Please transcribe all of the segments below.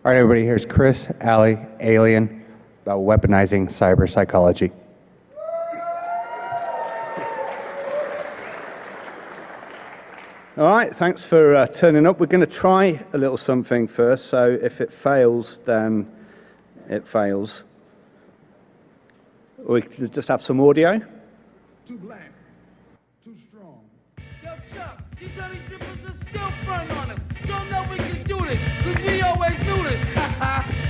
All right, everybody, here's Chris, Ali, Alien, about weaponizing cyberpsychology. All right, thanks for turning up. We're going to try a little something first, so if it fails, then it fails. We can just have some audio. Too black, too strong. Yo, Chuck, these honey drippers are still front on us. Show them that we can do this, because we always do this.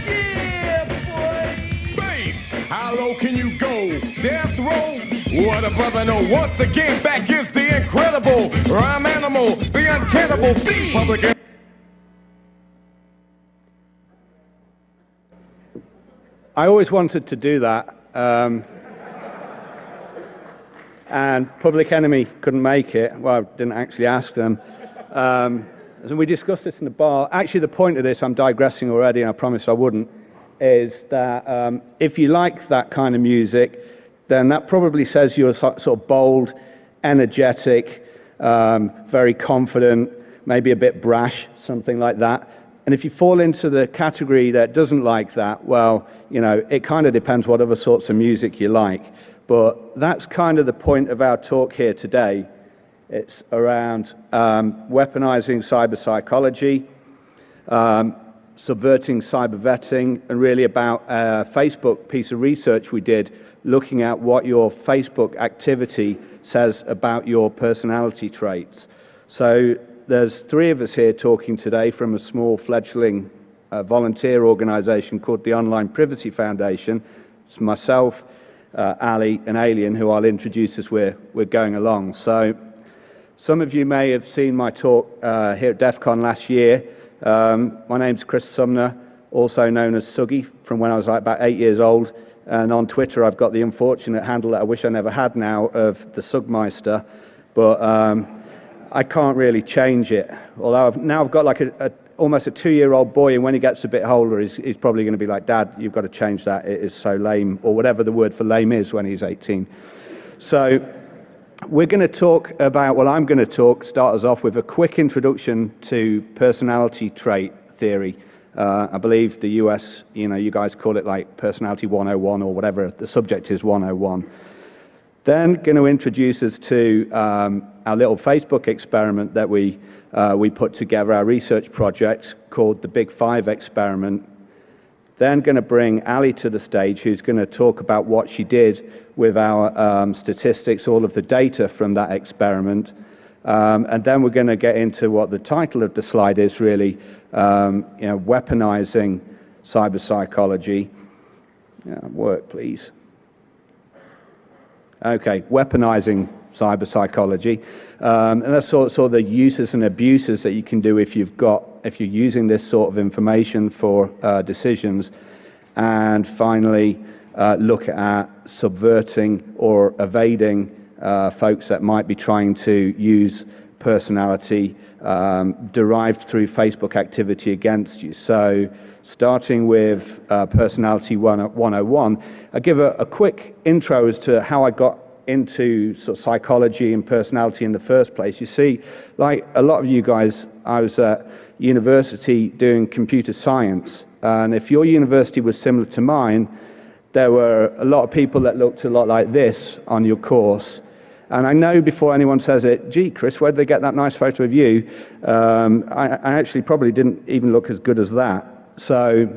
Yeah, boy! Bass, how low can you go? Death row? What a brother know. Once again, back is the incredible rhyme animal, the uncannibal thief. Public. I always wanted to do that, and Public Enemy couldn't make it. Well, I didn't actually ask them. So we discussed this in the bar. Actually, the point of this, I'm digressing already, and I promised I wouldn't, is that if you like that kind of music, then that probably says you're sort of bold, energetic, very confident, maybe a bit brash, something like that. And if you fall into the category that doesn't like that, well, you know, it kind of depends what other sorts of music you like. But that's kind of the point of our talk here today. It's around weaponizing cyberpsychology, subverting cybervetting, and really about a Facebook piece of research we did looking at what your Facebook activity says about your personality traits. So there's three of us here talking today from a small fledgling volunteer organization called the Online Privacy Foundation. It's myself, Ali, and Alien, who I'll introduce as we're going along. So some of you may have seen my talk here at DEFCON last year. My name's Chris Sumner, also known as Suggy, from when I was like about 8 years old. And on Twitter, I've got the unfortunate handle that I wish I never had now of the Sugmeister. But I can't really change it. Although I've got like almost a 2-year-old boy, and when he gets a bit older, he's probably going to be like, Dad, you've got to change that. It is so lame, or whatever the word for lame is when he's 18. So we're going to talk about, well, I'm going to start us off with a quick introduction to personality trait theory. I believe the US, you guys call it like Personality 101 or whatever. The subject is 101. Then going to introduce us to our little Facebook experiment that we put together, our research project called the Big Five Experiment. Then going to bring Ali to the stage, who's going to talk about what she did with our statistics, all of the data from that experiment. And then we're going to get into what the title of the slide is, really, weaponizing cyberpsychology. Work, please. Okay, weaponizing cyberpsychology. And that's sort of the uses and abuses that you can do if you're using this sort of information for decisions. And finally, look at subverting or evading folks that might be trying to use personality derived through Facebook activity against you. So starting with Personality 101, I'll give a quick intro as to how I got into sort of psychology and personality in the first place. You see, like a lot of you guys, I was at university doing computer science, and if your university was similar to mine, there were a lot of people that looked a lot like this on your course. And I know before anyone says it, gee, Chris, where did they get that nice photo of you? I actually probably didn't even look as good as that. So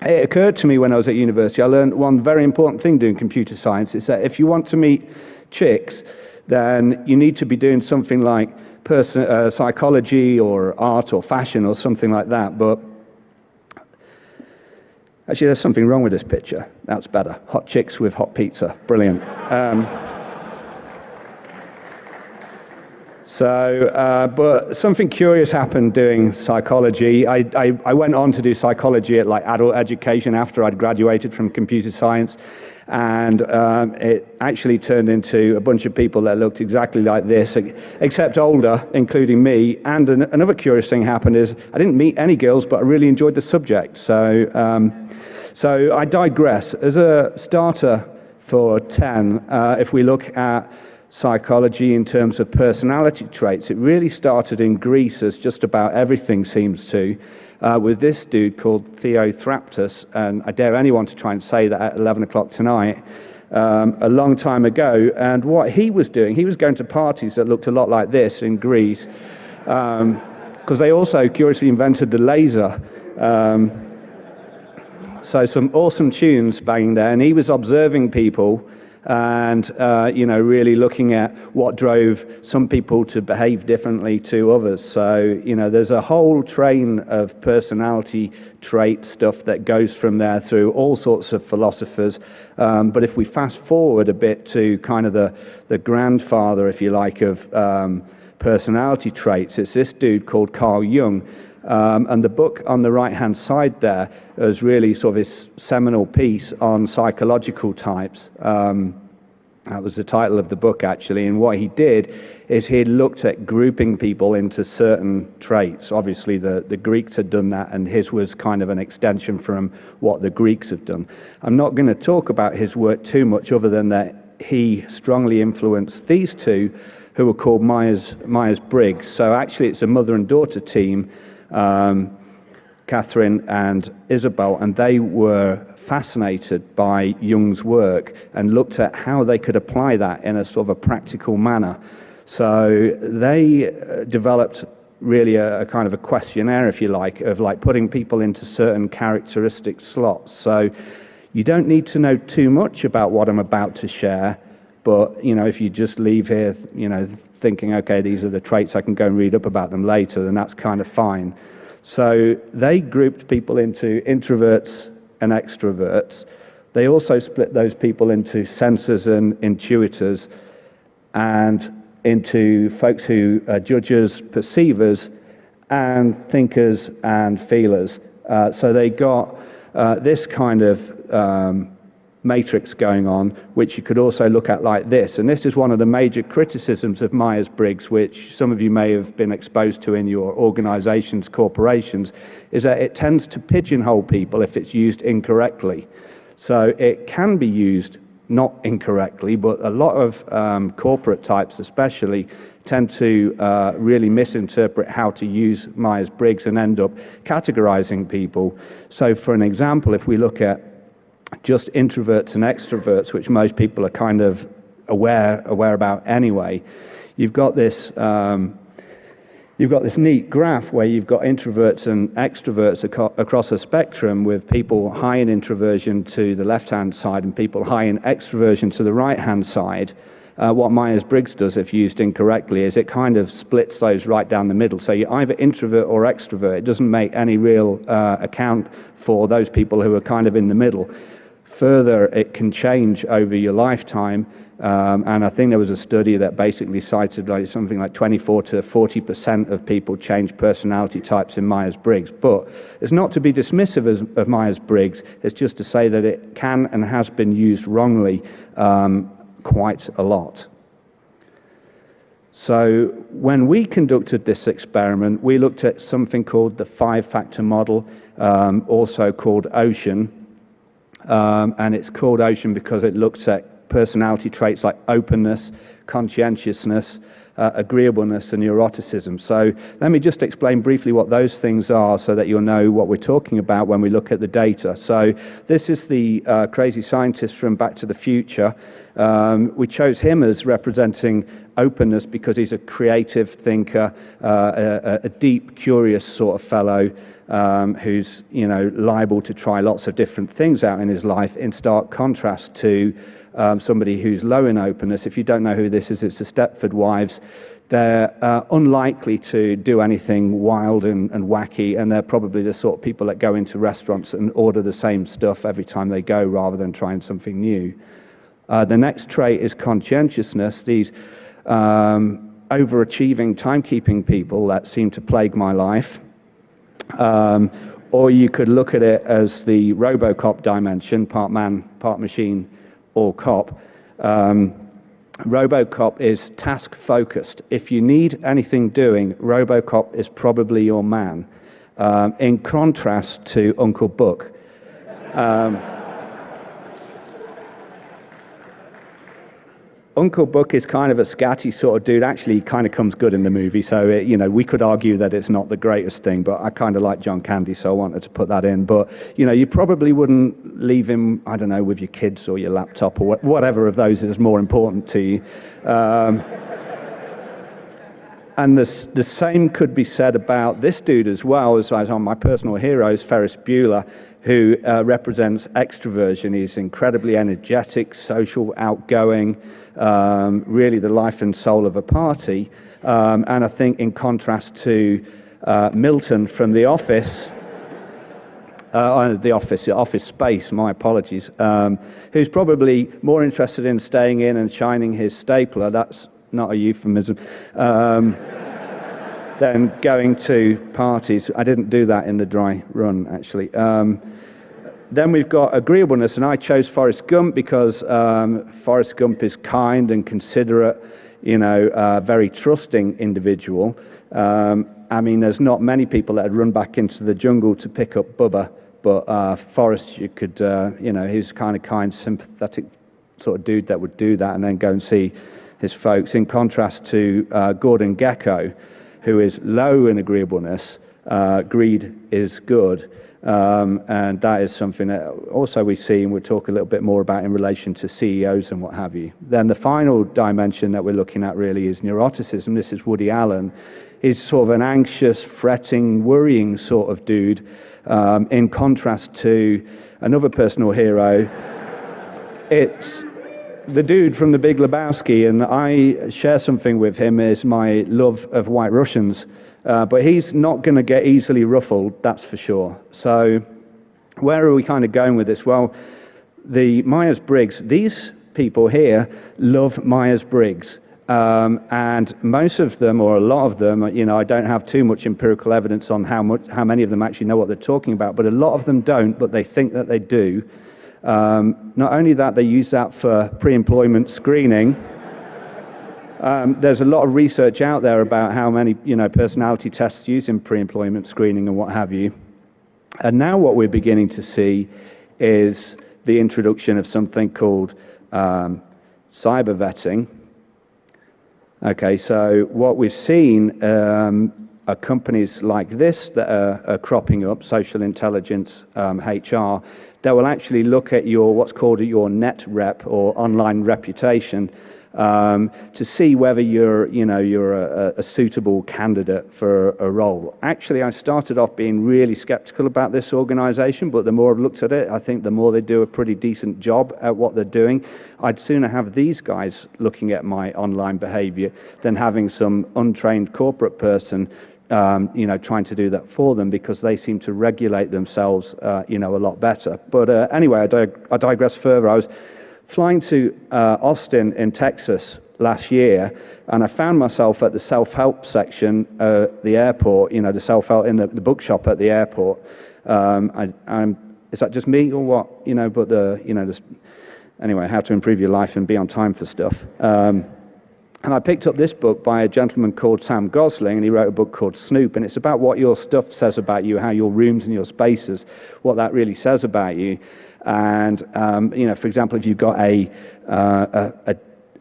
it occurred to me when I was at university, I learned one very important thing doing computer science, is that if you want to meet chicks, then you need to be doing something like psychology or art or fashion or something like that. But actually, there's something wrong with this picture. That's better. Hot chicks with hot pizza. Brilliant. But something curious happened doing psychology. I went on to do psychology at like adult education after I'd graduated from computer science, and it actually turned into a bunch of people that looked exactly like this, except older, including me. And another curious thing happened is I didn't meet any girls, but I really enjoyed the subject. So I digress. As a starter for 10, if we look at psychology in terms of personality traits, it really started in Greece, as just about everything seems to, with this dude called Theophrastus, and I dare anyone to try and say that at 11 o'clock tonight, a long time ago. And what he was doing, he was going to parties that looked a lot like this in Greece, because they also curiously invented the laser. So some awesome tunes banging there, and he was observing people and really looking at what drove some people to behave differently to others. So there's a whole train of personality trait stuff that goes from there through all sorts of philosophers. But if we fast forward a bit to kind of the grandfather, if you like, of personality traits, it's this dude called Carl Jung. And the book on the right-hand side there is really sort of his seminal piece on psychological types. That was the title of the book, actually. And what he did is he looked at grouping people into certain traits. Obviously, the Greeks had done that, and his was kind of an extension from what the Greeks have done. I'm not going to talk about his work too much, other than that he strongly influenced these two, who were called Myers-Briggs. So actually, it's a mother and daughter team, Catherine and Isabel, and they were fascinated by Jung's work and looked at how they could apply that in a sort of a practical manner. So they developed really a kind of a questionnaire, if you like, of like putting people into certain characteristic slots. So you don't need to know too much about what I'm about to share, but if you just leave here thinking, okay, these are the traits, I can go and read up about them later, then that's kind of fine. So they grouped people into introverts and extroverts. They also split those people into sensors and intuitors, and into folks who are judges, perceivers, and thinkers and feelers. So they got this kind of matrix going on, which you could also look at like this. And this is one of the major criticisms of Myers-Briggs, which some of you may have been exposed to in your organizations, corporations, is that it tends to pigeonhole people if it's used incorrectly. So it can be used not incorrectly, but a lot of corporate types especially tend to really misinterpret how to use Myers-Briggs and end up categorizing people. So for an example, if we look at just introverts and extroverts, which most people are kind of aware about anyway, you've got this neat graph where you've got introverts and extroverts across a spectrum, with people high in introversion to the left-hand side and people high in extroversion to the right-hand side. What Myers-Briggs does, if used incorrectly, is it kind of splits those right down the middle. So you're either introvert or extrovert. It doesn't make any real account for those people who are kind of in the middle. Further, it can change over your lifetime, and I think there was a study that basically cited something like 24 to 40% of people change personality types in Myers-Briggs. But it's not to be dismissive of Myers-Briggs, it's just to say that it can and has been used wrongly quite a lot. So when we conducted this experiment, we looked at something called the 5-factor model, also called OCEAN. And it's called OCEAN because it looks at personality traits like openness, conscientiousness, agreeableness, and neuroticism. So let me just explain briefly what those things are so that you'll know what we're talking about when we look at the data. So this is the crazy scientist from Back to the Future. We chose him as representing openness because he's a creative thinker, a deep, curious sort of fellow, who's liable to try lots of different things out in his life, in stark contrast to somebody who's low in openness. If you don't know who this is, it's the Stepford Wives. They're unlikely to do anything wild and wacky, and they're probably the sort of people that go into restaurants and order the same stuff every time they go rather than trying something new. The next trait is conscientiousness. These overachieving, timekeeping people that seem to plague my life. Or you could look at it as the RoboCop dimension, part man, part machine, or cop. RoboCop is task-focused. If you need anything doing, RoboCop is probably your man, in contrast to Uncle Buck. Uncle Buck is kind of a scatty sort of dude. Actually, he kind of comes good in the movie. So, we could argue that it's not the greatest thing, but I kind of like John Candy, so I wanted to put that in. But, you probably wouldn't leave him, I don't know, with your kids or your laptop or whatever of those is more important to you. And the same could be said about this dude as well, as on my personal heroes, Ferris Bueller, who represents extroversion. He's incredibly energetic, social, outgoing, really the life and soul of a party. And I think in contrast to Milton from The Office, Office Space, my apologies, who's probably more interested in staying in and shining his stapler, that's not a euphemism, than going to parties. I didn't do that in the dry run, actually. Then we've got agreeableness, and I chose Forrest Gump because Forrest Gump is kind and considerate, a very trusting individual. I mean, there's not many people that had run back into the jungle to pick up Bubba, but Forrest, you could, he's kind of kind, sympathetic sort of dude that would do that and then go and see his folks, in contrast to Gordon Gekko, who is low in agreeableness. Greed is good. And that is something that also we see, and we'll talk a little bit more about in relation to CEOs and what have you. Then the final dimension that we're looking at really is neuroticism. This is Woody Allen. He's sort of an anxious, fretting, worrying sort of dude, in contrast to another personal hero. It's the dude from The Big Lebowski, and I share something with him, is my love of White Russians. But he's not going to get easily ruffled, that's for sure. So where are we kind of going with this? Well, the Myers-Briggs, these people here love Myers-Briggs. And most of them, or a lot of them, I don't have too much empirical evidence on how many of them actually know what they're talking about, but a lot of them don't, but they think that they do. Not only that, they use that for pre-employment screening. There's a lot of research out there about how many, personality tests used in pre-employment screening and what have you. And now what we're beginning to see is the introduction of something called cybervetting. Okay, so what we've seen are companies like this that are cropping up, social intelligence, HR, that will actually look at your what's called your net rep or online reputation, to see whether you're a suitable candidate for a role. Actually, I started off being really skeptical about this organization, but the more I've looked at it, I think the more they do a pretty decent job at what they're doing. I'd sooner have these guys looking at my online behavior than having some untrained corporate person trying to do that for them, because they seem to regulate themselves, a lot better. But anyway, I digress further. I was flying to Austin in Texas last year, and I found myself at the self-help section at the airport, the self-help in the bookshop at the airport. Is that just me or what? Anyway, how to improve your life and be on time for stuff. And I picked up this book by a gentleman called Sam Gosling, and he wrote a book called Snoop, and it's about what your stuff says about you, how your rooms and your spaces, what that really says about you. And, for example, if you've got a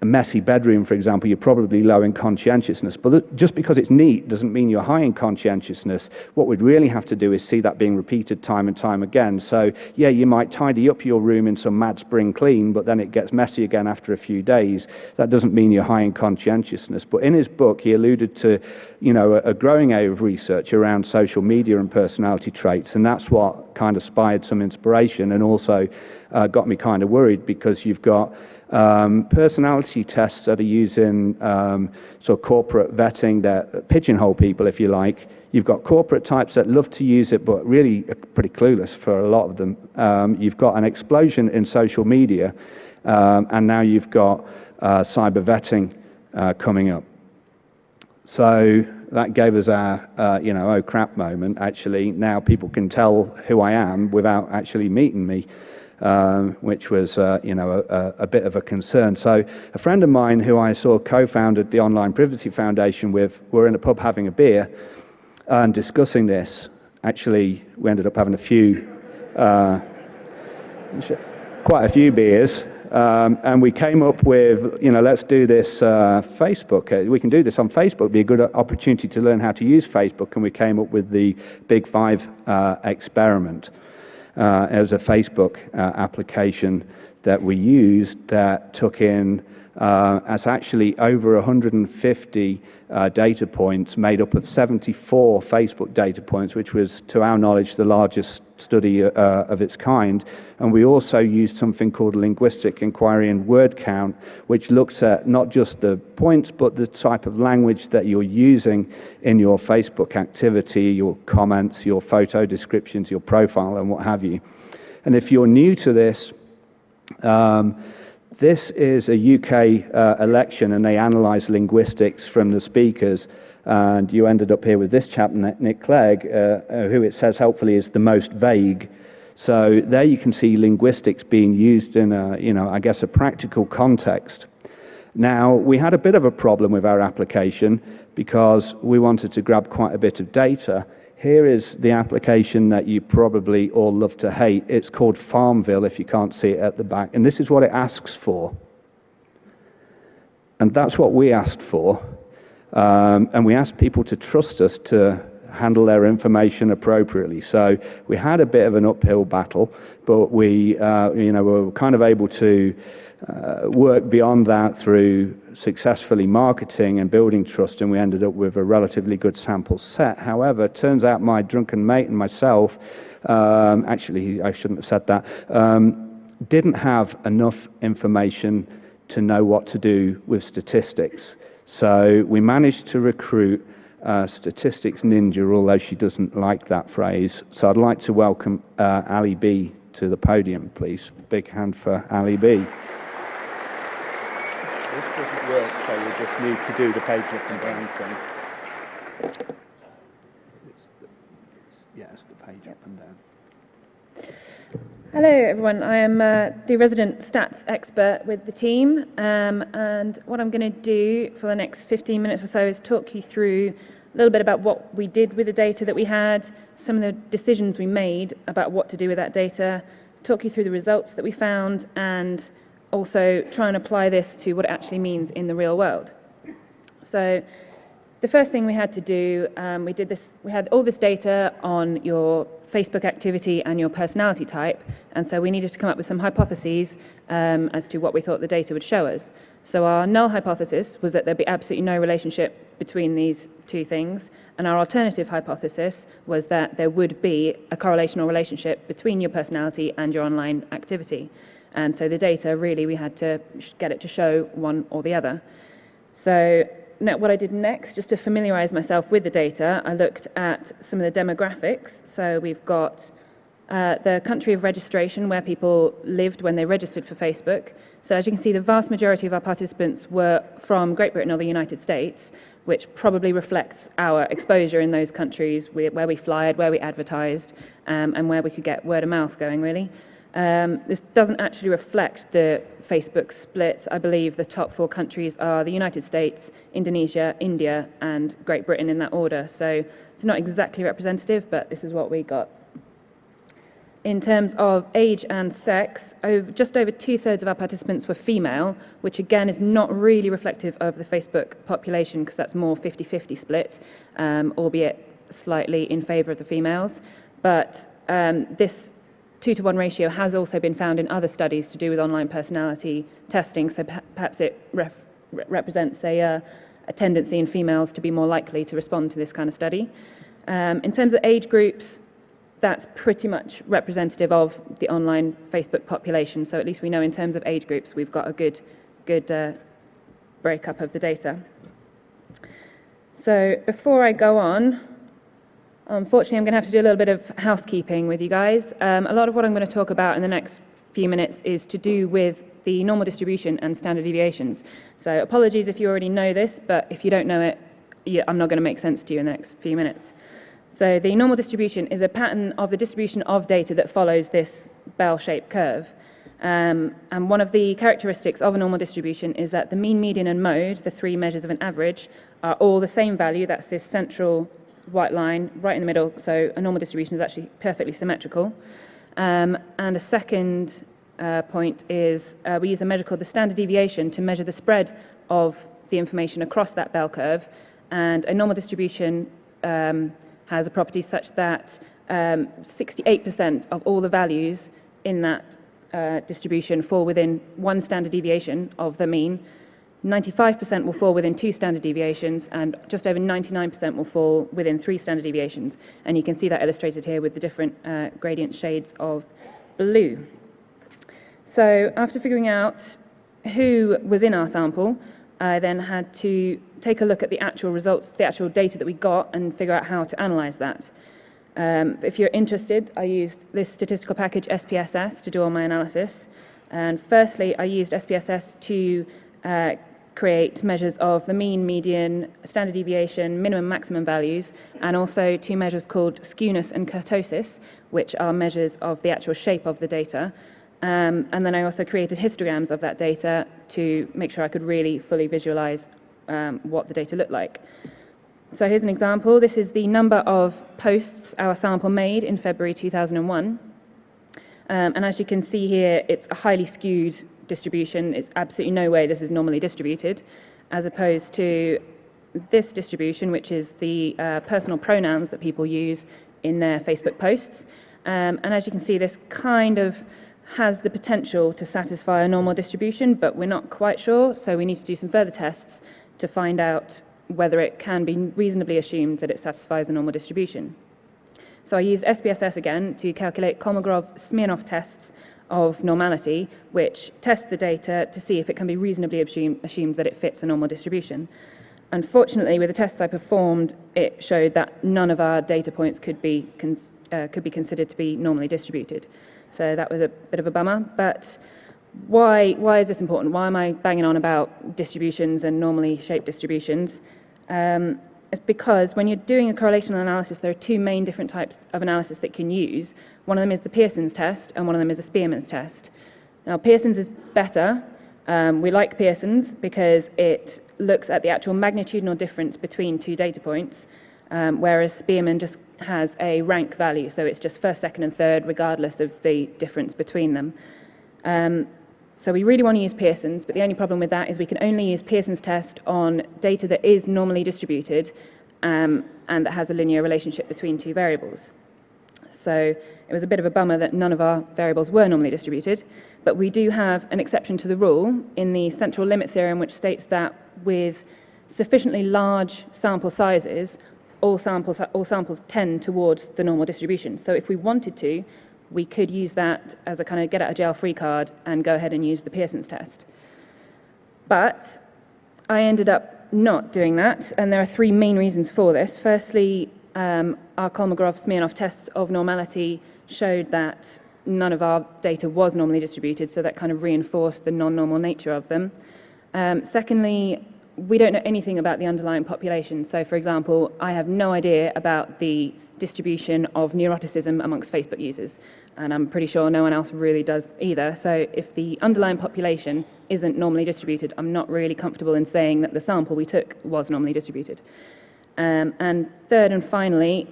messy bedroom, for example, you're probably low in conscientiousness. But just because it's neat doesn't mean you're high in conscientiousness. What we'd really have to do is see that being repeated time and time again. So, yeah, you might tidy up your room in some mad spring clean, but then it gets messy again after a few days. That doesn't mean you're high in conscientiousness. But in his book, he alluded to, a growing area of research around social media and personality traits, and that's what kind of inspired some inspiration, and also got me kind of worried, because you've got personality tests that are using sort of corporate vetting that pigeonhole people, if you like. You've got corporate types that love to use it, but really are pretty clueless for a lot of them. You've got an explosion in social media, and now you've got cyber vetting coming up. So that gave us our, oh crap moment, actually. Now people can tell who I am without actually meeting me. Which was, a bit of a concern. So a friend of mine who I saw co-founded the Online Privacy Foundation with, were in a pub having a beer and discussing this. Actually, we ended up having quite a few beers. And we came up with, let's do this Facebook. We can do this on Facebook. It'd be a good opportunity to learn how to use Facebook. And we came up with the Big Five experiment. It was a Facebook application that we used that took in as actually over 150 data points made up of 74 Facebook data points, which was, to our knowledge, the largest study of its kind. And we also used something called linguistic inquiry and word count, which looks at not just the points, but the type of language that you're using in your Facebook activity, your comments, your photo descriptions, your profile, and what have you. And if you're new to this, this is a UK election, and they analysed linguistics from the speakers, and you ended up here with this chap, Nick Clegg, who it says helpfully is the most vague. So there you can see linguistics being used in I guess a practical context. Now, we had a bit of a problem with our application because we wanted to grab quite a bit of data. Here is the application that you probably all love to hate. It's called Farmville, if you can't see it at the back. And this is what it asks for. And that's what we asked for. And we asked people to trust us to handle their information appropriately. So we had a bit of an uphill battle, but we were kind of able to work beyond that through successfully marketing and building trust, and we ended up with a relatively good sample set. However, it turns out my drunken mate and myself, actually I shouldn't have said that, didn't have enough information to know what to do with statistics. So we managed to recruit statistics ninja, although she doesn't like that phrase. So I'd like to welcome Ali B to the podium, please. Big hand for Ali B. This doesn't work, so we just need to do the page up and down thing. It's the page up and down. Hello everyone, I am the resident stats expert with the team, and what I'm going to do for the next 15 minutes or so is talk you through a little bit about what we did with the data that we had, some of the decisions we made about what to do with that data, talk you through the results that we found, and also try and apply this to what it actually means in the real world. So the first thing we had to do, we had all this data on your Facebook activity and your personality type, and so we needed to come up with some hypotheses as to what we thought the data would show us. So our null hypothesis was that there'd be absolutely no relationship between these two things, and our alternative hypothesis was that there would be a correlational relationship between your personality and your online activity. And so the data, really, we had to get it to show one or the other. So now what I did next, just to familiarize myself with the data, I looked at some of the demographics. So we've got the country of registration, where people lived when they registered for Facebook. So as you can see, the vast majority of our participants were from Great Britain or the United States, which probably reflects our exposure in those countries where we flyed, where we advertised, and where we could get word of mouth going, really. This doesn't actually reflect the Facebook split. I believe the top 4 countries are the United States, Indonesia, India, and Great Britain in that order. So it's not exactly representative, but this is what we got. In terms of age and sex, just over 2/3 of our participants were female, which again is not really reflective of the Facebook population, because that's more 50-50 split, albeit slightly in favour of the females. But this 2-to-1 ratio has also been found in other studies to do with online personality testing, so perhaps it represents a tendency in females to be more likely to respond to this kind of study. In terms of age groups, that's pretty much representative of the online Facebook population, so at least we know in terms of age groups we've got a good breakup of the data. So before I go on, unfortunately, I'm going to have to do a little bit of housekeeping with you guys. A lot of what I'm going to talk about in the next few minutes is to do with the normal distribution and standard deviations. So apologies if you already know this, but if you don't know it, I'm not going to make sense to you in the next few minutes. So the normal distribution is a pattern of the distribution of data that follows this bell-shaped curve. And one of the characteristics of a normal distribution is that the mean, median, and mode, the 3 measures of an average, are all the same value. That's this central white line right in the middle, so a normal distribution is actually perfectly symmetrical. And a second point is we use a measure called the standard deviation to measure the spread of the information across that bell curve. And a normal distribution has a property such that 68% of all the values in that distribution fall within one standard deviation of the mean, 95% will fall within 2 standard deviations, and just over 99% will fall within 3 standard deviations. And you can see that illustrated here with the different gradient shades of blue. So after figuring out who was in our sample, I then had to take a look at the actual results, the actual data that we got, and figure out how to analyze that. If you're interested, I used this statistical package, SPSS, to do all my analysis. And firstly, I used SPSS to create measures of the mean, median, standard deviation, minimum, maximum values, and also 2 measures called skewness and kurtosis, which are measures of the actual shape of the data. And then I also created histograms of that data to make sure I could really fully visualize what the data looked like. So here's an example. This is the number of posts our sample made in February 2001. And as you can see here, it's a highly skewed distribution. It's absolutely no way this is normally distributed, as opposed to this distribution, which is the personal pronouns that people use in their Facebook posts. And as you can see, this kind of has the potential to satisfy a normal distribution, but we're not quite sure, so we need to do some further tests to find out whether it can be reasonably assumed that it satisfies a normal distribution. So I used SPSS again to calculate Kolmogorov-Smirnov tests of normality, which test the data to see if it can be reasonably assumed that it fits a normal distribution. Unfortunately, with the tests I performed, it showed that none of our data points could be considered to be normally distributed. So that was a bit of a bummer. But why is this important? Why am I banging on about distributions and normally shaped distributions? It's because when you're doing a correlational analysis, there are 2 main different types of analysis that you can use. One of them is the Pearson's test, and one of them is a Spearman's test. Now, Pearson's is better. We like Pearson's because it looks at the actual magnitudinal difference between 2 data points, whereas Spearman just has a rank value, so it's just first, second, and third, regardless of the difference between them. So we really want to use Pearson's, but the only problem with that is we can only use Pearson's test on data that is normally distributed and that has a linear relationship between 2 variables. So it was a bit of a bummer that none of our variables were normally distributed, but we do have an exception to the rule in the central limit theorem, which states that with sufficiently large sample sizes, all samples tend towards the normal distribution. So if we wanted to, we could use that as a kind of get-out-of-jail-free card and go ahead and use the Pearson's test. But I ended up not doing that, and there are 3 main reasons for this. Firstly, our Kolmogorov-Smirnov tests of normality showed that none of our data was normally distributed, so that kind of reinforced the non-normal nature of them. Secondly, we don't know anything about the underlying population. So, for example, I have no idea about the distribution of neuroticism amongst Facebook users, and I'm pretty sure no one else really does either. So if the underlying population isn't normally distributed, I'm not really comfortable in saying that the sample we took was normally distributed. And third and finally,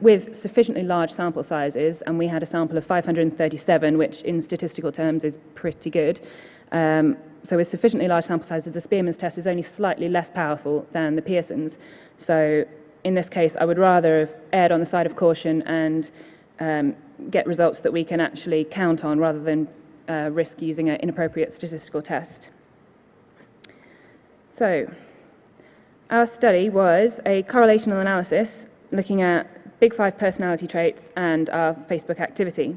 with sufficiently large sample sizes, and we had a sample of 537, which in statistical terms is pretty good, so with sufficiently large sample sizes, the Spearman's test is only slightly less powerful than the Pearson's. So in this case, I would rather have erred on the side of caution and get results that we can actually count on rather than risk using an inappropriate statistical test. So our study was a correlational analysis looking at Big 5 personality traits and our Facebook activity.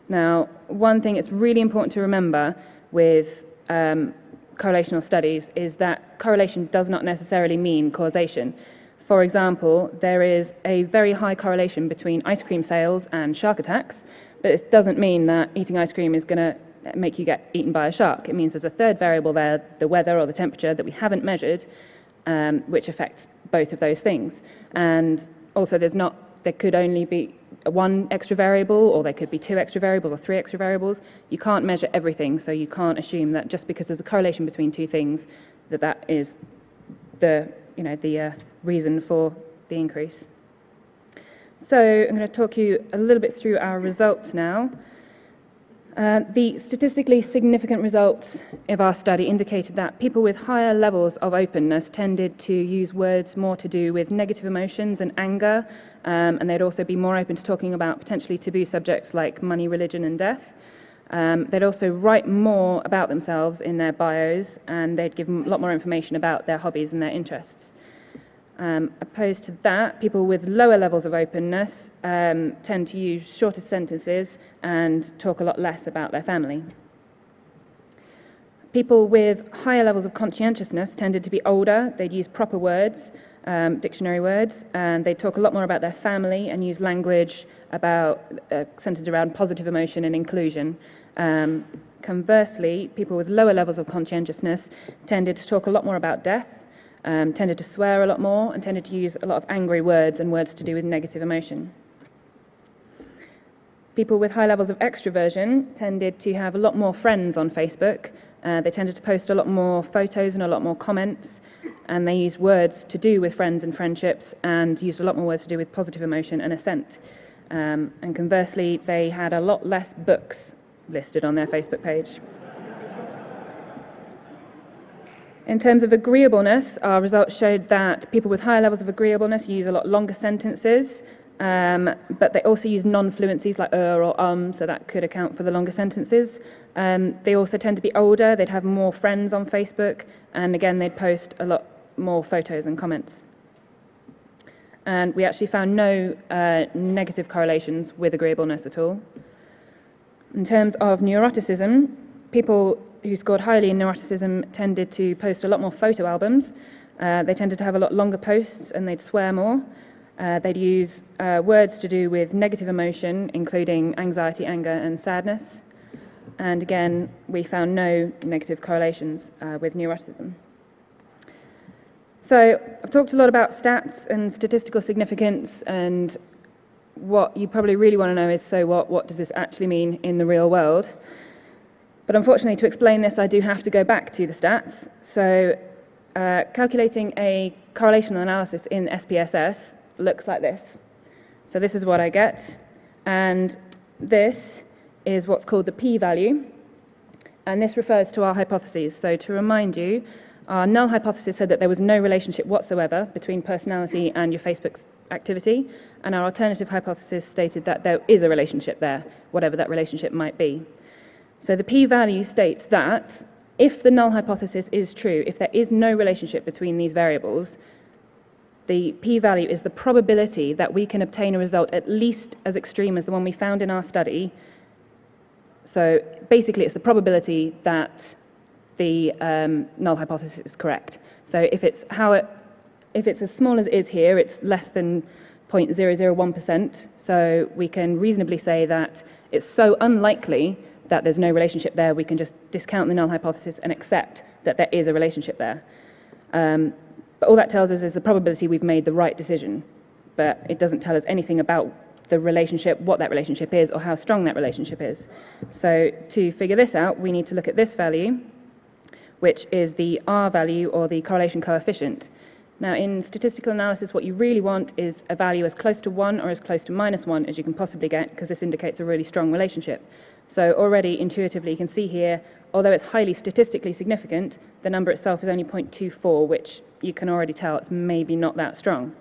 Now, one thing it's really important to remember with correlational studies is that correlation does not necessarily mean causation. For example, there is a very high correlation between ice cream sales and shark attacks, but it doesn't mean that eating ice cream is going to make you get eaten by a shark. It means there's a third variable there, the weather or the temperature, that we haven't measured, which affects both of those things. And also there could only be 1 extra variable, or there could be 2 extra variables or 3 extra variables. You can't measure everything, so you can't assume that just because there's a correlation between 2 things, that is the reason for the increase. So I'm going to talk you a little bit through our results now. The statistically significant results of our study indicated that people with higher levels of openness tended to use words more to do with negative emotions and anger, and they'd also be more open to talking about potentially taboo subjects like money, religion, and death. They'd also write more about themselves in their bios, and they'd give a lot more information about their hobbies and their interests. Opposed to that, people with lower levels of openness tend to use shorter sentences and talk a lot less about their family. People with higher levels of conscientiousness tended to be older. They'd use proper words, dictionary words, and they'd talk a lot more about their family and use language about centered around positive emotion and inclusion. Conversely, people with lower levels of conscientiousness tended to talk a lot more about death, tended to swear a lot more, and tended to use a lot of angry words and words to do with negative emotion. People with high levels of extroversion tended to have a lot more friends on Facebook. They tended to post a lot more photos and a lot more comments, and they used words to do with friends and friendships, and used a lot more words to do with positive emotion and assent. And conversely, they had a lot less books listed on their Facebook page. In terms of agreeableness, our results showed that people with higher levels of agreeableness use a lot longer sentences, but they also use non-fluencies like or so that could account for the longer sentences. They also tend to be older, they'd have more friends on Facebook, and again, they'd post a lot more photos and comments. And we actually found no negative correlations with agreeableness at all. In terms of neuroticism, people who scored highly in neuroticism tended to post a lot more photo albums. They tended to have a lot longer posts, and they'd swear more. They'd use words to do with negative emotion, including anxiety, anger, and sadness. And again, we found no negative correlations with neuroticism. So I've talked a lot about stats and statistical significance, and what you probably really want to know is, so what does this actually mean in the real world? But unfortunately, to explain this, I do have to go back to the stats. So calculating a correlational analysis in SPSS looks like this. So this is what I get, and this is what's called the p-value, and this refers to our hypotheses. So to remind you, our null hypothesis said that there was no relationship whatsoever between personality and your Facebook's activity, and our alternative hypothesis stated that there is a relationship there, whatever that relationship might be. So the p-value states that if the null hypothesis is true, if there is no relationship between these variables, the p-value is the probability that we can obtain a result at least as extreme as the one we found in our study. So basically, it's the probability that the null hypothesis is correct. So if it's as small as it is here, it's less than 0.001%. So we can reasonably say that it's so unlikely that there's no relationship there, we can just discount the null hypothesis and accept that there is a relationship there. But all that tells us is the probability we've made the right decision, but it doesn't tell us anything about the relationship, what that relationship is, or how strong that relationship is. So to figure this out, we need to look at this value, which is the R value, or the correlation coefficient. Now, in statistical analysis, what you really want is a value as close to 1 or as close to -1 as you can possibly get, because this indicates a really strong relationship. So already intuitively you can see here, although it's highly statistically significant, the number itself is only 0.24, which you can already tell it's maybe not that strong.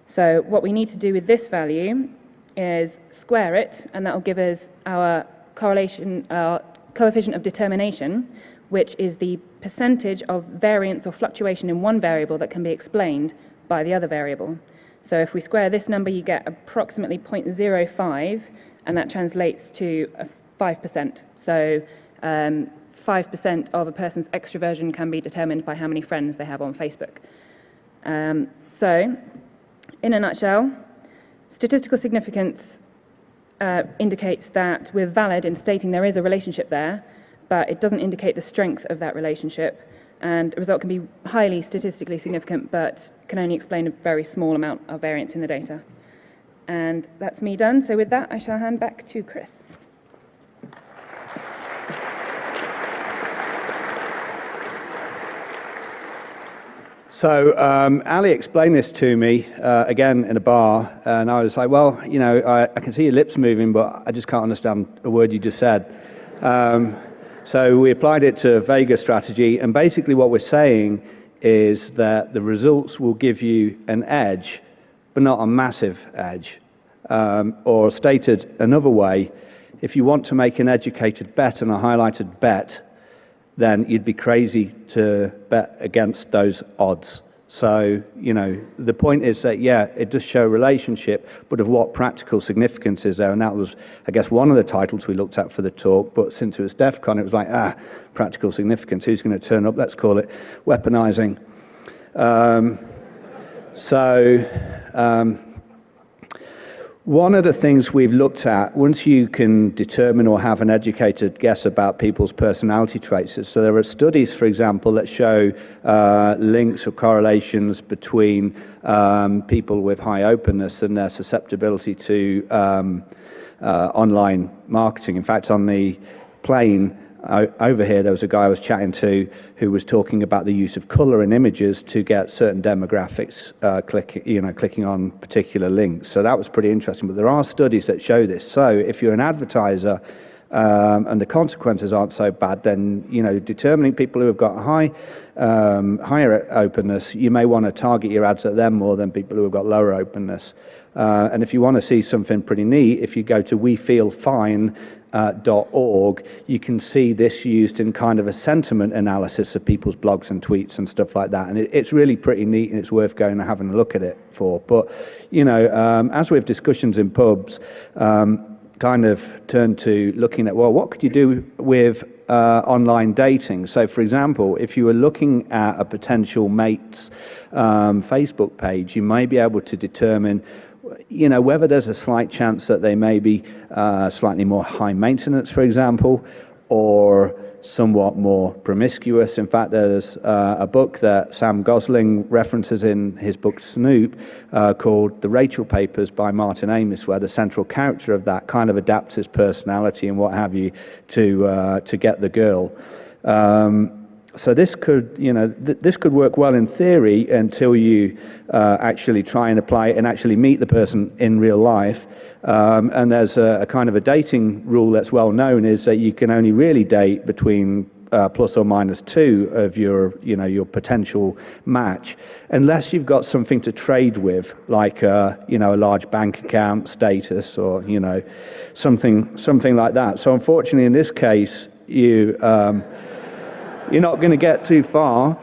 So what we need to do with this value is square it, and that will give us our correlation, our coefficient of determination, which is the percentage of variance or fluctuation in one variable that can be explained by the other variable. So if we square this number, you get approximately 0.05, and that translates to 5%. So 5% of a person's extroversion can be determined by how many friends they have on Facebook. So in a nutshell, statistical significance indicates that we're valid in stating there is a relationship there, but it doesn't indicate the strength of that relationship. And a result can be highly statistically significant, but can only explain a very small amount of variance in the data. And that's me done. So with that, I shall hand back to Chris. So Ali explained this to me again in a bar, and I was like, well, you know, I can see your lips moving, but I just can't understand a word you just said. So we applied it to Vega strategy, and basically what we're saying is that the results will give you an edge, but not a massive edge. Or stated another way, if you want to make an educated bet and a highlighted bet, then you'd be crazy to bet against those odds. So, you know, the point is that, yeah, it does show relationship, but of what practical significance is there? And that was, I guess, one of the titles we looked at for the talk, but since it was DEFCON, it was like, practical significance, who's going to turn up? Let's call it weaponizing. One of the things we've looked at, once you can determine or have an educated guess about people's personality traits, so there are studies, for example, that show links or correlations between people with high openness and their susceptibility to online marketing. In fact, on the plane over here, there was a guy I was chatting to who was talking about the use of color in images to get certain demographics clicking on particular links. So that was pretty interesting. But there are studies that show this. So if you're an advertiser and the consequences aren't so bad, then determining people who have got higher openness, you may want to target your ads at them more than people who have got lower openness. And if you want to see something pretty neat, if you go to WeFeelFine.org, you can see this used in kind of a sentiment analysis of people's blogs and tweets and stuff like that. And it's really pretty neat, and it's worth going and having a look at it for. But, as with discussions in pubs, kind of turn to looking at, well, what could you do with online dating? So, for example, if you were looking at a potential mate's Facebook page, you may be able to determine whether there's a slight chance that they may be slightly more high maintenance, for example, or somewhat more promiscuous. In fact, there's a book that Sam Gosling references in his book Snoop called The Rachel Papers by Martin Amis, where the central character of that kind of adapts his personality and what have you to get the girl. So this could, this could work well in theory until you actually try and apply it and actually meet the person in real life. And there's a kind of a dating rule that's well known, is that you can only really date between plus or minus 2 of your potential match, unless you've got something to trade with, like a large bank account status, or something like that. So unfortunately, in this case, you're not going to get too far.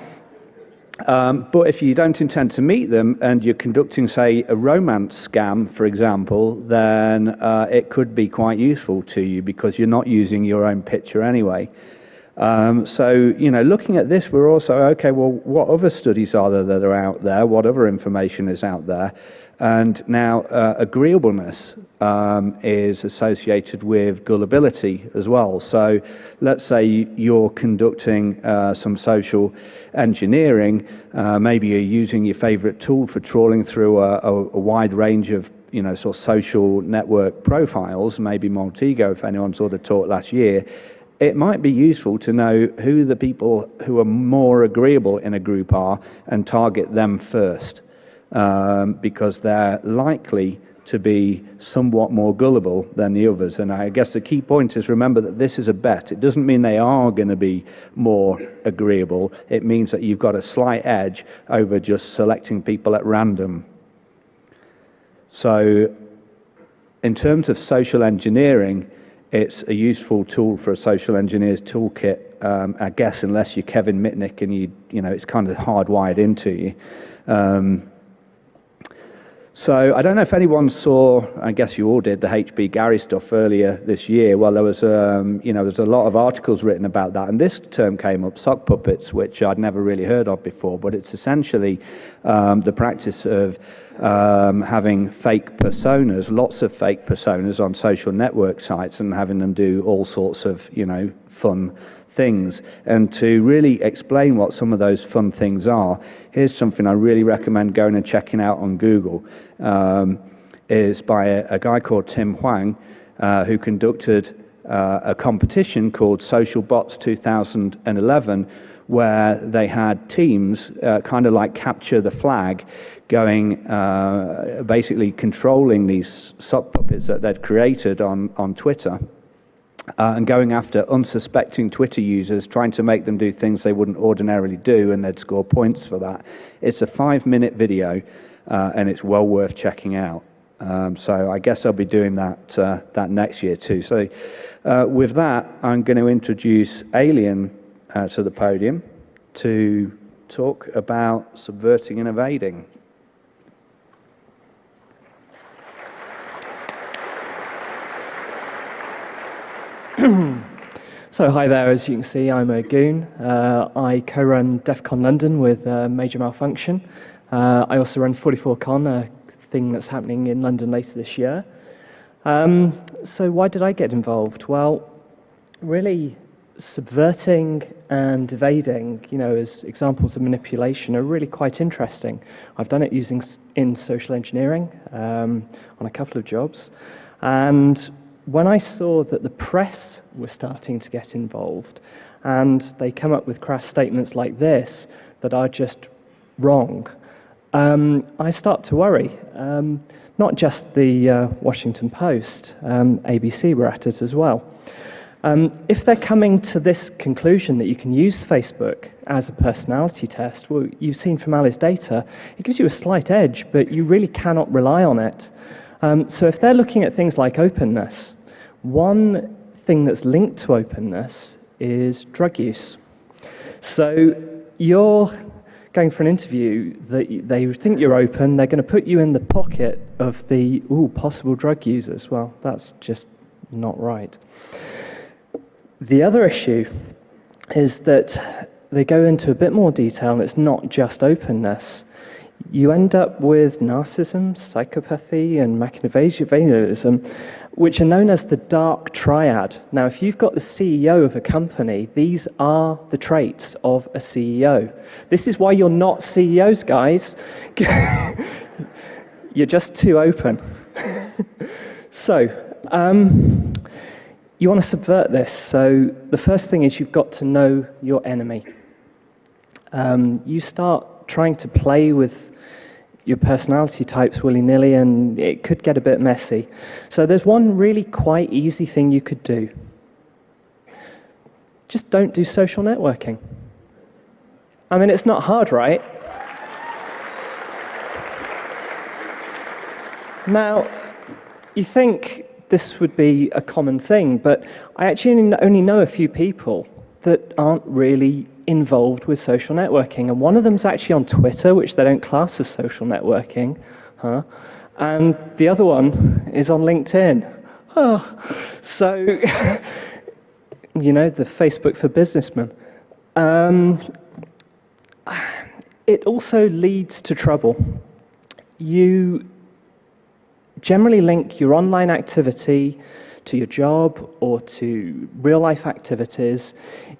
But if you don't intend to meet them and you're conducting, say, a romance scam, for example, then it could be quite useful to you because you're not using your own picture anyway. So, looking at this, we're also, okay, well, what other studies are there that are out there? What other information is out there? And now agreeableness is associated with gullibility as well. So let's say you're conducting some social engineering. Maybe you're using your favorite tool for trawling through a wide range of sort of social network profiles, maybe Maltego, if anyone saw the talk last year. It might be useful to know who the people who are more agreeable in a group are and target them first. Because they're likely to be somewhat more gullible than the others. And I guess the key point is, remember that this is a bet. It doesn't mean they are going to be more agreeable. It means that you've got a slight edge over just selecting people at random. So in terms of social engineering, it's a useful tool for a social engineer's toolkit, I guess, unless you're Kevin Mitnick and it's kind of hardwired into you. So I don't know if anyone saw, I guess you all did, the H.B. Gary stuff earlier this year. Well, there was there's a lot of articles written about that, and this term came up, sock puppets, which I'd never really heard of before, but it's essentially the practice of having fake personas, lots of fake personas on social network sites, and having them do all sorts of, fun things. And to really explain what some of those fun things are, here's something I really recommend going and checking out on Google. Is by a guy called Tim Hwang, who conducted a competition called Social Bots 2011, where they had teams kind of like capture the flag, going basically controlling these sock puppets that they'd created on Twitter. and going after unsuspecting Twitter users, trying to make them do things they wouldn't ordinarily do, and they'd score points for that. It's a 5-minute video, and it's well worth checking out. So I guess I'll be doing that next year too. So with that, I'm going to introduce Alien to the podium to talk about subverting and evading. So hi there, as you can see, I'm a goon. I co-run DEFCON London with Major Malfunction. I also run 44Con, a thing that's happening in London later this year. So why did I get involved? Well, really, subverting and evading, as examples of manipulation are really quite interesting. I've done it in social engineering on a couple of jobs. And when I saw that the press was starting to get involved and they come up with crass statements like this that are just wrong, I start to worry. Not just the Washington Post, ABC were at it as well. If they're coming to this conclusion that you can use Facebook as a personality test, well, you've seen from Ali's data, it gives you a slight edge, but you really cannot rely on it. So if they're looking at things like openness, one thing that's linked to openness is drug use. So you're going for an interview, they think you're open, they're going to put you in the pocket of the possible drug users. Well, that's just not right. The other issue is that they go into a bit more detail, and it's not just openness. You end up with narcissism, psychopathy, and Machiavellianism, which are known as the dark triad. Now, if you've got the CEO of a company, these are the traits of a CEO. This is why you're not CEOs, guys. You're just too open. So, you want to subvert this. So the first thing is you've got to know your enemy. You start trying to play with your personality types willy-nilly, and it could get a bit messy. So there's one really quite easy thing you could do. Just don't do social networking. I mean, it's not hard, right? Now, you think this would be a common thing, but I actually only know a few people that aren't really involved with social networking, and one of them's actually on Twitter, which they don't class as social networking, and the other one is on LinkedIn. So, the Facebook for businessmen. It also leads to trouble. You generally link your online activity to your job or to real-life activities.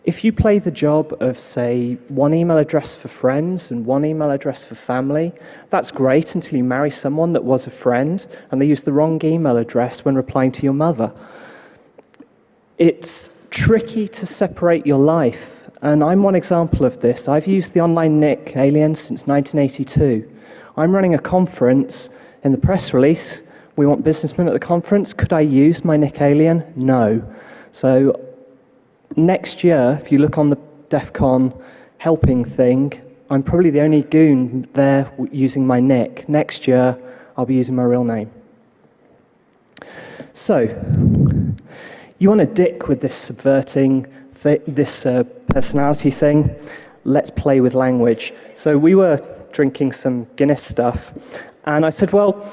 If you play the job of, say, one email address for friends and one email address for family, that's great until you marry someone that was a friend and they use the wrong email address when replying to your mother. It's tricky to separate your life, and I'm one example of this. I've used the online nick Alien since 1982. I'm running a conference. In the press release, we want businessmen at the conference. Could I use my nick Alien? No. So next year, if you look on the DEFCON helping thing, I'm probably the only goon there using my nick. Next year, I'll be using my real name. So, you want to dick with this subverting, this personality thing? Let's play with language. So we were drinking some Guinness stuff, and I said, well,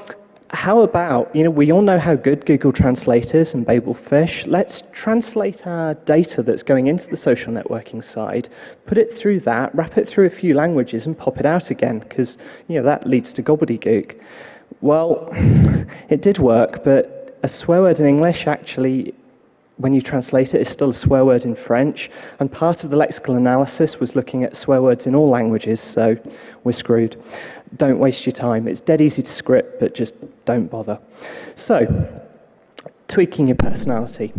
how about, we all know how good Google Translate is and Babelfish. Let's translate our data that's going into the social networking side, put it through that, wrap it through a few languages and pop it out again, because, that leads to gobbledygook. Well, it did work, but a swear word in English actually, when you translate it, is still a swear word in French, and part of the lexical analysis was looking at swear words in all languages, so we're screwed. Don't waste your time. It's dead easy to script, but just don't bother. So, tweaking your personality.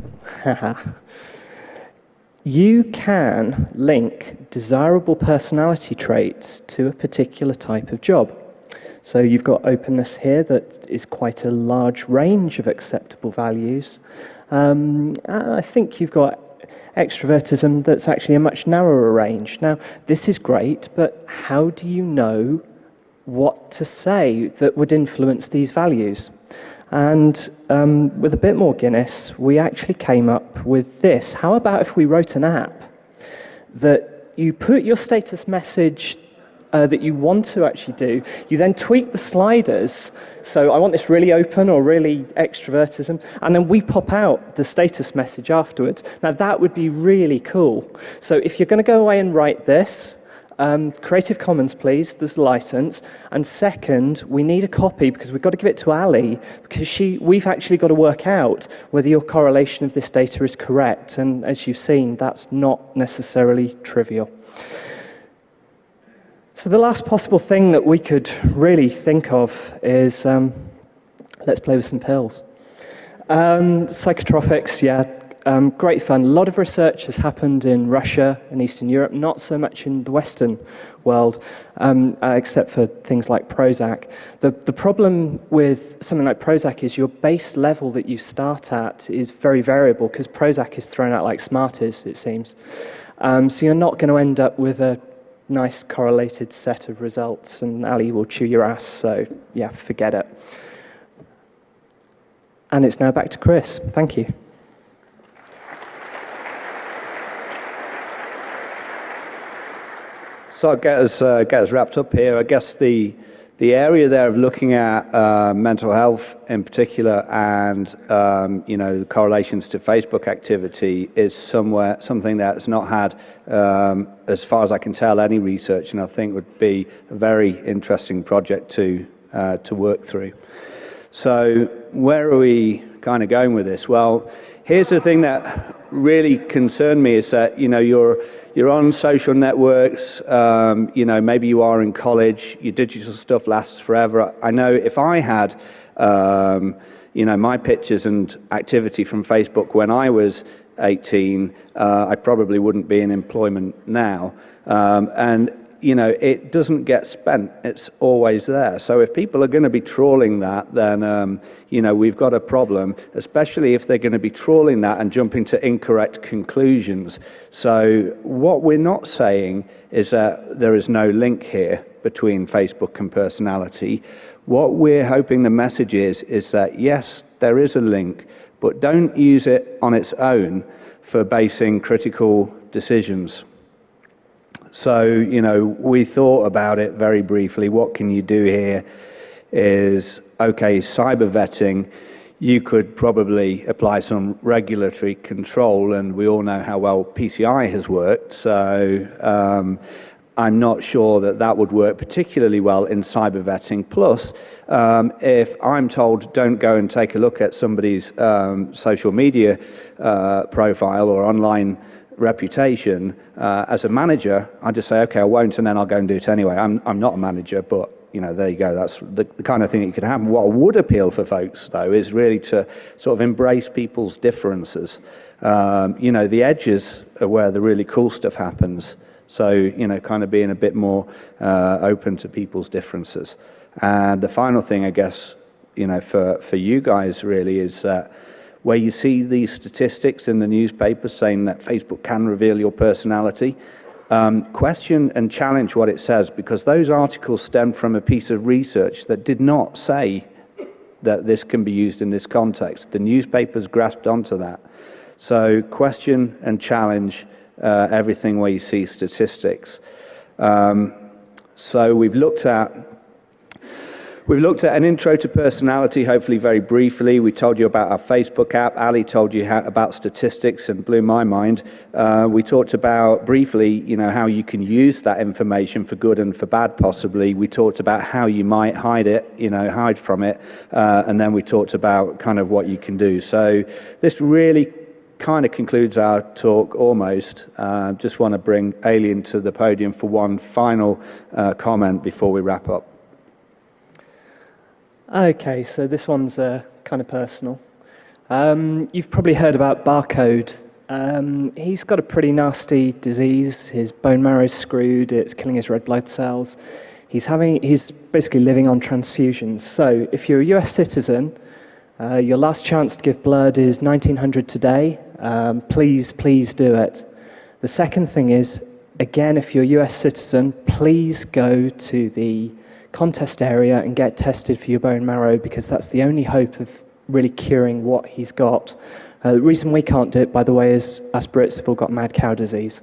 You can link desirable personality traits to a particular type of job. So you've got openness here that is quite a large range of acceptable values. I think you've got extrovertism that's actually a much narrower range. Now, this is great, but how do you know what to say that would influence these values? And with a bit more Guinness, we actually came up with this. How about if we wrote an app that you put your status message that you want to actually do, you then tweak the sliders, so I want this really open or really extrovertism, and then we pop out the status message afterwards. Now that would be really cool. So if you're going to go away and write this, Creative Commons please, there's the license, and second, we need a copy because we've got to give it to Ali, because we've actually got to work out whether your correlation of this data is correct, and as you've seen, that's not necessarily trivial. So the last possible thing that we could really think of is, let's play with some pills. Psychotropics, yeah, great fun. A lot of research has happened in Russia and Eastern Europe, not so much in the Western world, except for things like Prozac. The problem with something like Prozac is your base level that you start at is very variable, because Prozac is thrown out like Smarties, it seems. So you're not going to end up with a nice correlated set of results, and Ali will chew your ass, so yeah, forget it. And it's now back to Chris. Thank you. So I'll get us wrapped up here. I guess the area there of looking at mental health in particular and the correlations to Facebook activity is something that's not had, as far as I can tell, any research, and I think would be a very interesting project to work through. So where are we kind of going with this? Well, here's the thing that really concerned me is that you're on social networks, maybe you are in college, your digital stuff lasts forever. I know if I had my pictures and activity from Facebook when I was 18, I probably wouldn't be in employment now. It doesn't get spent. It's always there. So if people are going to be trawling that, then, we've got a problem, especially if they're going to be trawling that and jumping to incorrect conclusions. So what we're not saying is that there is no link here between Facebook and personality. What we're hoping the message is that, yes, there is a link, but don't use it on its own for basing critical decisions. So, we thought about it very briefly. What can you do here is, okay, cyber vetting, you could probably apply some regulatory control, and we all know how well PCI has worked. So I'm not sure that would work particularly well in cyber vetting. Plus, if I'm told don't go and take a look at somebody's social media profile or online reputation, as a manager, I just say, okay, I won't, and then I'll go and do it anyway. I'm not a manager, but there you go. That's the kind of thing that could happen. What would appeal for folks, though, is really to sort of embrace people's differences. The edges are where the really cool stuff happens. So, kind of being a bit more open to people's differences. And the final thing, I guess, for you guys really is that where you see these statistics in the newspapers saying that Facebook can reveal your personality, question and challenge what it says, because those articles stem from a piece of research that did not say that this can be used in this context. The newspapers grasped onto that. So question and challenge everything where you see statistics. So we've looked at an intro to personality, hopefully very briefly. We told you about our Facebook app. Ali told you about statistics and blew my mind. We talked about briefly, how you can use that information for good and for bad, possibly. We talked about how you might hide from it. And then we talked about kind of what you can do. So this really kind of concludes our talk almost. Just want to bring Alien to the podium for one final comment before we wrap up. Okay, so this one's kind of personal. You've probably heard about Barcode. He's got a pretty nasty disease. His bone marrow's screwed. It's killing his red blood cells. He's basically living on transfusions. So if you're a US citizen Your last chance to give blood is 1900 today. Please do it. The second thing is, again, if you're a US citizen, please go to the contest area and get tested for your bone marrow, because that's the only hope of really curing what he's got. The reason we can't do it, by the way, is us Brits have all got mad cow disease.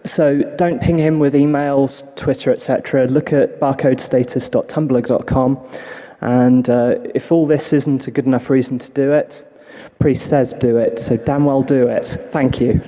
So don't ping him with emails, Twitter, etc. Look at barcodestatus.tumblr.com. And if all this isn't a good enough reason to do it, Priest says do it, so damn well do it. Thank you.